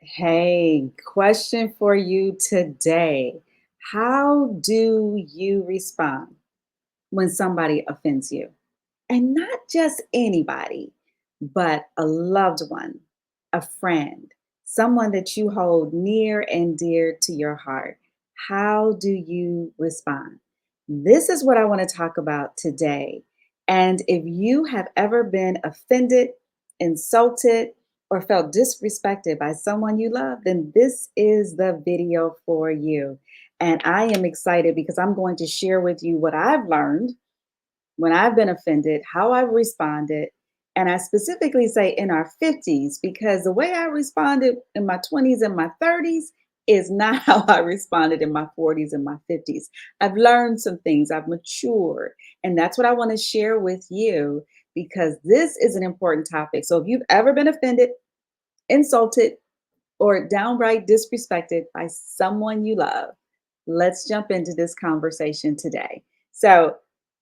Hey, question for you today. How do you respond when somebody offends you? And not just anybody, but a loved one, a friend, someone that you hold near and dear to your heart. How do you respond? This is what I want to talk about today. And if you have ever been offended, insulted, or felt disrespected by someone you love, then this is the video for you. And I am excited because I'm going to share with you what I've learned when I've been offended, how I've responded. And I specifically say in our 50s because the way I responded in my 20s and my 30s is not how I responded in my 40s and my 50s. I've learned some things, I've matured. And that's what I want to share with you because this is an important topic. So if you've ever been offended, insulted, or downright disrespected by someone you love, let's jump into this conversation today. So,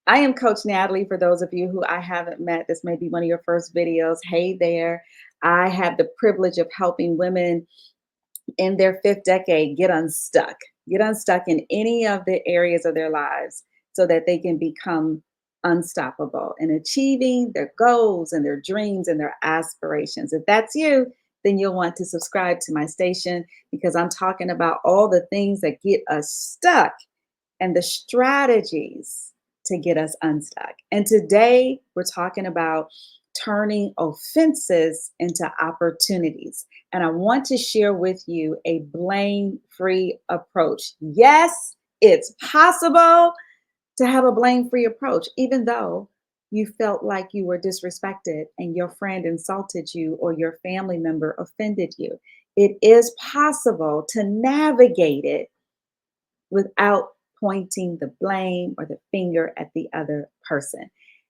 I am Coach Natalie. For those of you who I haven't met, this may be one of your first videos. Hey there. I have the privilege of helping women in their fifth decade get unstuck in any of the areas of their lives so that they can become unstoppable in achieving their goals and their dreams and their aspirations. If that's you, then you'll want to subscribe to my station because I'm talking about all the things that get us stuck and the strategies to get us unstuck. And today we're talking about turning offenses into opportunities. And I want to share with you a blame free approach. Yes, it's possible to have a blame free approach, even though you felt like you were disrespected and your friend insulted you or your family member offended you. It is possible to navigate it without pointing the blame or the finger at the other person.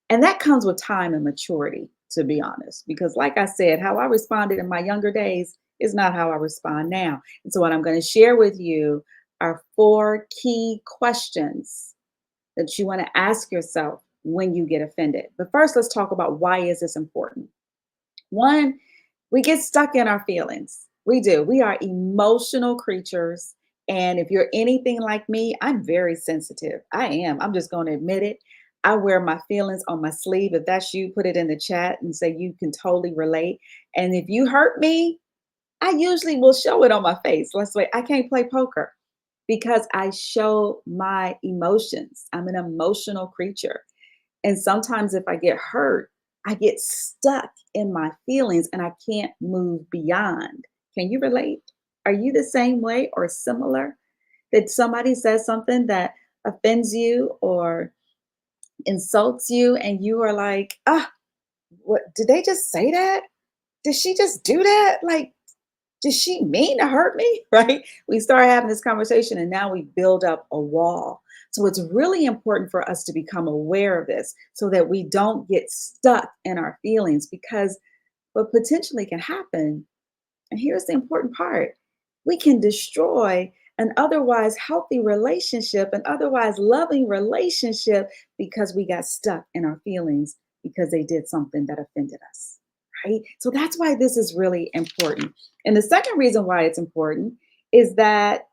And that comes with time and maturity, to be honest, because like I said, how I responded in my younger days is not how I respond now. And so, what I'm going to share with you are four key questions that you want to ask yourself when you get offended. But first, let's talk about why is this important? One, we get stuck in our feelings. We do. We are emotional creatures. And if you're anything like me, I'm very sensitive. I am. I'm just going to admit it. I wear my feelings on my sleeve. If that's you, put it in the chat and say you can totally relate. And if you hurt me, I usually will show it on my face. Let's say I can't play poker because I show my emotions. I'm an emotional creature. And sometimes if I get hurt, I get stuck in my feelings and I can't move beyond. Can you relate? Are you the same way or similar? That somebody says something that offends you or insults you, and you are like, ah, what did they just say that? Did she just do that? Like, did she mean to hurt me? Right? We start having this conversation and now we build up a wall. So it's really important for us to become aware of this so that we don't get stuck in our feelings because what potentially can happen, and here's the important part, we can destroy an otherwise healthy relationship, an otherwise loving relationship because we got stuck in our feelings because they did something that offended us. Right? So that's why this is really important. And the second reason why it's important is that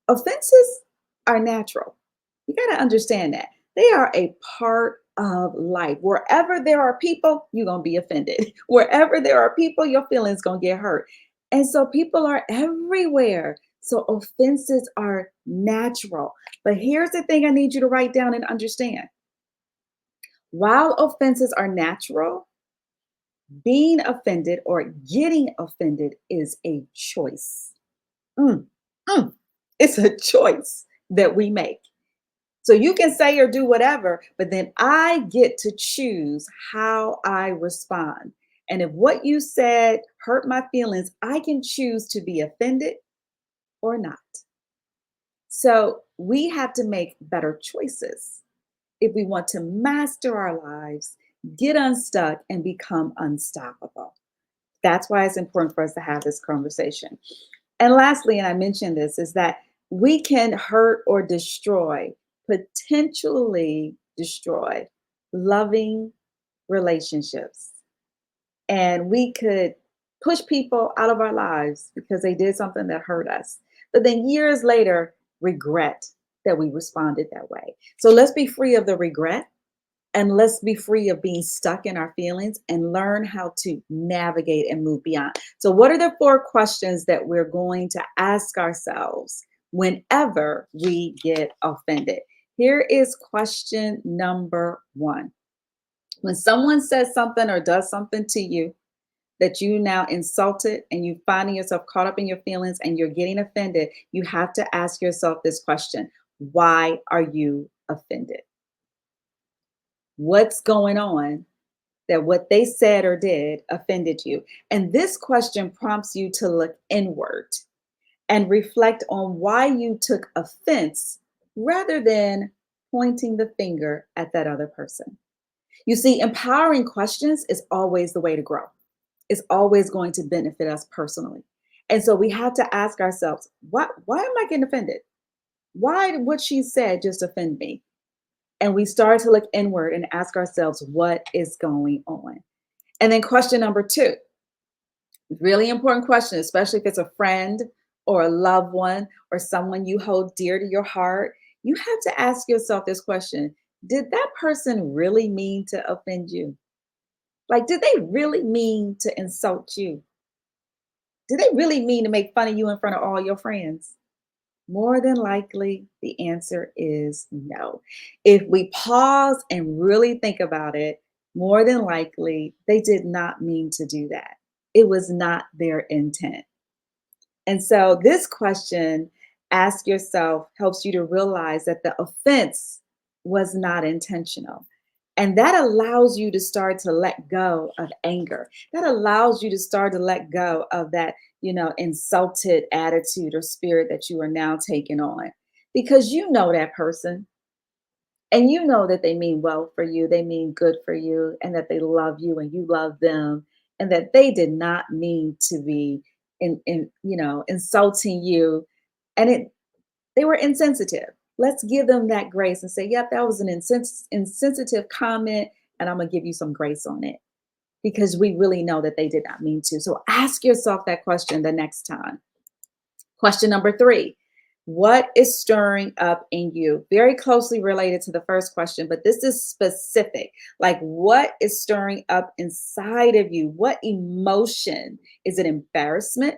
offenses are natural. You got to understand that. They are a part of life. Wherever there are people, you're going to be offended. Wherever there are people, your feelings going to get hurt. And so people are everywhere. So offenses are natural. But here's the thing I need you to write down and understand. While offenses are natural, being offended or getting offended is a choice. Mm, mm. It's a choice that we make. So you can say or do whatever, but then I get to choose how I respond. And if what you said hurt my feelings, I can choose to be offended or not. So we have to make better choices if we want to master our lives, get unstuck, and become unstoppable. That's why it's important for us to have this conversation. And lastly, and I mentioned this, is that we can hurt or destroy, potentially destroy loving relationships. And we could push people out of our lives because they did something that hurt us. But then years later, regret that we responded that way. So let's be free of the regret and let's be free of being stuck in our feelings and learn how to navigate and move beyond. So, what are the four questions that we're going to ask ourselves whenever we get offended? Here is question number one. When someone says something or does something to you that you now insulted and you finding yourself caught up in your feelings and you're getting offended, you have to ask yourself this question: why are you offended? What's going on that what they said or did offended you? And this question prompts you to look inward and reflect on why you took offense rather than pointing the finger at that other person. You see, empowering questions is always the way to grow. It's always going to benefit us personally. And so we have to ask ourselves, why am I getting offended? Why did what she said just offend me? And we start to look inward and ask ourselves, what is going on? And then question number two, really important question, especially if it's a friend or a loved one or someone you hold dear to your heart. You have to ask yourself this question: did that person really mean to offend you? Like, did they really mean to insult you? Did they really mean to make fun of you in front of all your friends? More than likely, the answer is no. If we pause and really think about it, more than likely, they did not mean to do that. It was not their intent. And so, this question, ask yourself, helps you to realize that the offense was not intentional. And that allows you to start to let go of anger. That allows you to start to let go of that, insulted attitude or spirit that you are now taking on because you know that person and you know that they mean well for you, they mean good for you, and that they love you and you love them, and that they did not mean to be insulting you. And they were insensitive. Let's give them that grace and say, yep, that was an insensitive comment, and I'm gonna give you some grace on it because we really know that they did not mean to. So ask yourself that question the next time. Question number three: what is stirring up in you? Very closely related to the first question, but this is specific. Like, what is stirring up inside of you? What emotion? Is it embarrassment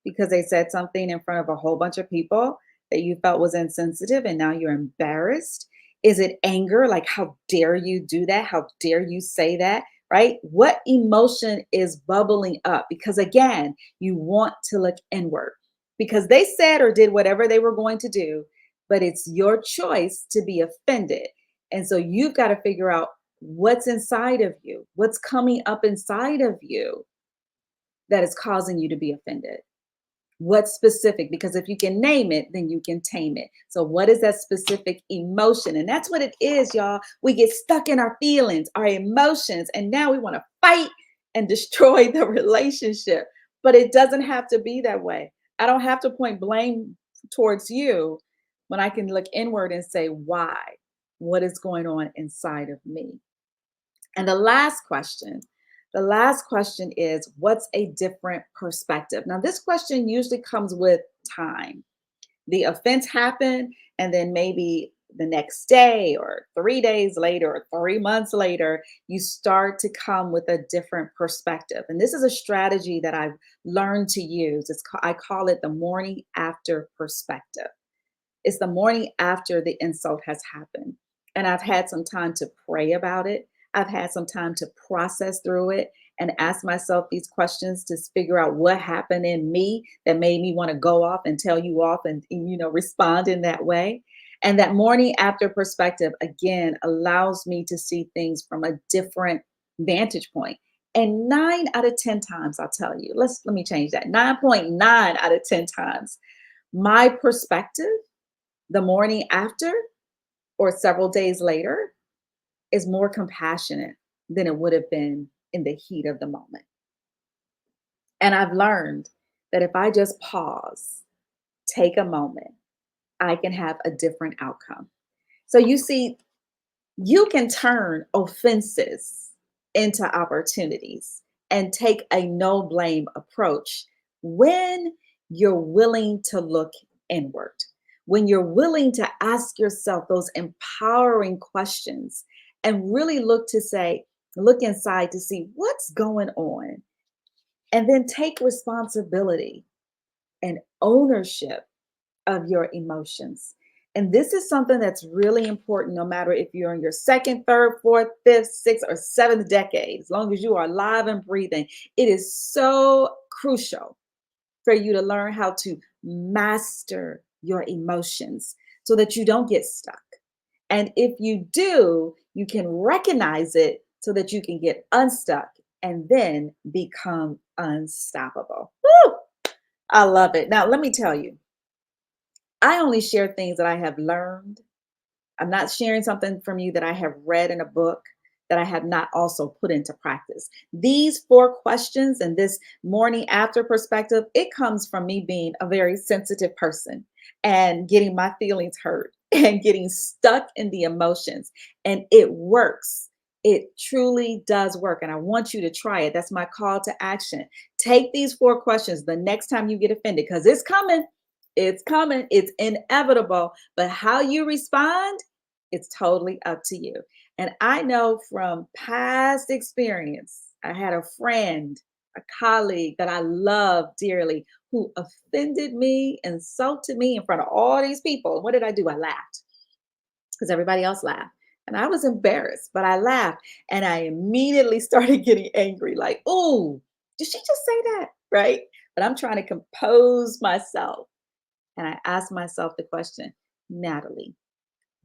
because they said something in front of a whole bunch of people that you felt was insensitive and now you're embarrassed? Is it anger? Like, how dare you do that? How dare you say that? Right? What emotion is bubbling up? Because again, you want to look inward because they said or did whatever they were going to do, but it's your choice to be offended. And so you've got to figure out what's inside of you, what's coming up inside of you that is causing you to be offended. What's specific? Because if you can name it, then you can tame it. So, what is that specific emotion? And that's what it is, y'all. We get stuck in our feelings, our emotions, and now we want to fight and destroy the relationship. But it doesn't have to be that way. I don't have to point blame towards you when I can look inward and say, why? What is going on inside of me? And the last question is, what's a different perspective? Now, this question usually comes with time. The offense happened, and then maybe the next day, or 3 days later, or 3 months later, you start to come with a different perspective. And this is a strategy that I've learned to use. I call it the morning after perspective. It's the morning after the insult has happened. And I've had some time to pray about it. I've had some time to process through it and ask myself these questions to figure out what happened in me that made me want to go off and tell you off and respond in that way. And that morning after perspective, again, allows me to see things from a different vantage point. And 9 out of 10 times, I'll tell you, let me change that. 9.9 out of 10 times, my perspective the morning after or several days later is more compassionate than it would have been in the heat of the moment. And I've learned that if I just pause, take a moment, I can have a different outcome. So you see, you can turn offenses into opportunities and take a no blame approach when you're willing to look inward, when you're willing to ask yourself those empowering questions and really look inside to see what's going on, and then take responsibility and ownership of your emotions. And this is something that's really important no matter if you're in your second, third, fourth, fifth, sixth, or seventh decade. As long as you are alive and breathing, it is so crucial for you to learn how to master your emotions so that you don't get stuck. And if you do, you can recognize it so that you can get unstuck and then become unstoppable. Woo! I love it. Now, let me tell you, I only share things that I have learned. I'm not sharing something from you that I have read in a book that I have not also put into practice. These four questions and this morning after perspective, it comes from me being a very sensitive person and getting my feelings hurt and getting stuck in the emotions. And it works. It truly does work. And I want you to try it. That's my call to action. Take these four questions the next time you get offended because it's coming. It's coming. It's inevitable. But how you respond, it's totally up to you. And I know from past experience, I had a friend, a colleague that I love dearly who offended me, insulted me in front of all these people. And what did I do? I laughed because everybody else laughed. And I was embarrassed, but I laughed and I immediately started getting angry like, "Ooh, did she just say that?" Right? But I'm trying to compose myself. And I asked myself the question, Natalie,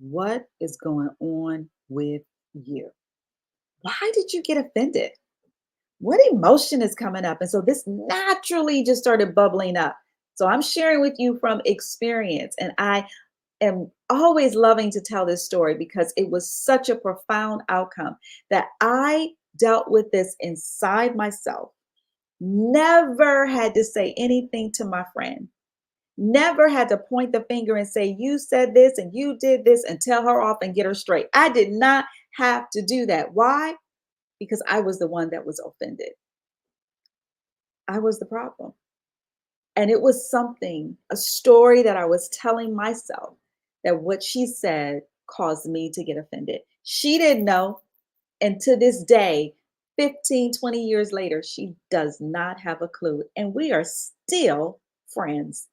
what is going on with you? Why did you get offended? What emotion is coming up? And so this naturally just started bubbling up. So I'm sharing with you from experience. And I am always loving to tell this story because it was such a profound outcome that I dealt with this inside myself. Never had to say anything to my friend. Never had to point the finger and say, you said this and you did this and tell her off and get her straight. I did not have to do that. Why? Because I was the one that was offended. I was the problem. And it was something, a story that I was telling myself that what she said caused me to get offended. She didn't know. And to this day, 15, 20 years later, she does not have a clue. And we are still friends.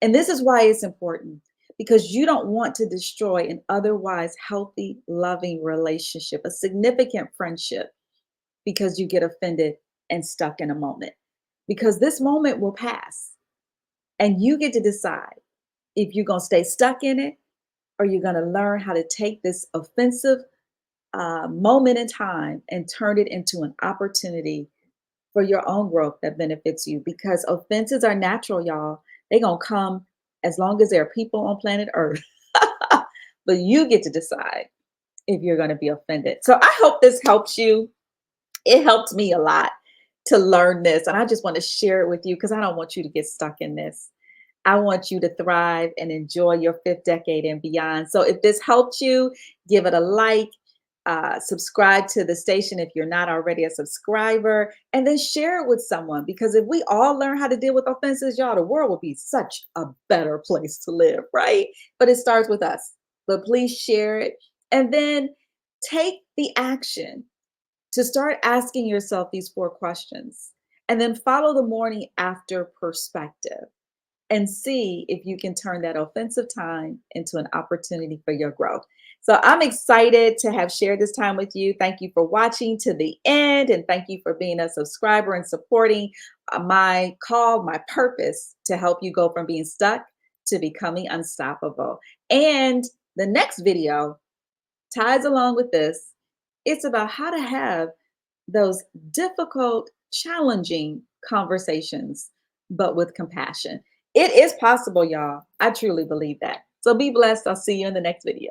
And this is why it's important because you don't want to destroy an otherwise healthy, loving relationship, a significant friendship, because you get offended and stuck in a moment. Because this moment will pass and you get to decide if you're going to stay stuck in it or you're going to learn how to take this offensive moment in time and turn it into an opportunity for your own growth that benefits you because offenses are natural, y'all. They're going to come as long as there are people on planet Earth. But you get to decide if you're going to be offended. So I hope this helps you. It helped me a lot to learn this. And I just want to share it with you because I don't want you to get stuck in this. I want you to thrive and enjoy your fifth decade and beyond. So if this helped you, give it a like, subscribe to the station if you're not already a subscriber, and then share it with someone. Because if we all learn how to deal with offenses, y'all, the world will be such a better place to live, right? But it starts with us. But please share it and then take the action to start asking yourself these four questions and then follow the morning after perspective and see if you can turn that offensive time into an opportunity for your growth. So I'm excited to have shared this time with you. Thank you for watching to the end, and thank you for being a subscriber and supporting my call, my purpose to help you go from being stuck to becoming unstoppable. And the next video ties along with this. It's about how to have those difficult, challenging conversations, but with compassion. It is possible, y'all. I truly believe that. So be blessed. I'll see you in the next video.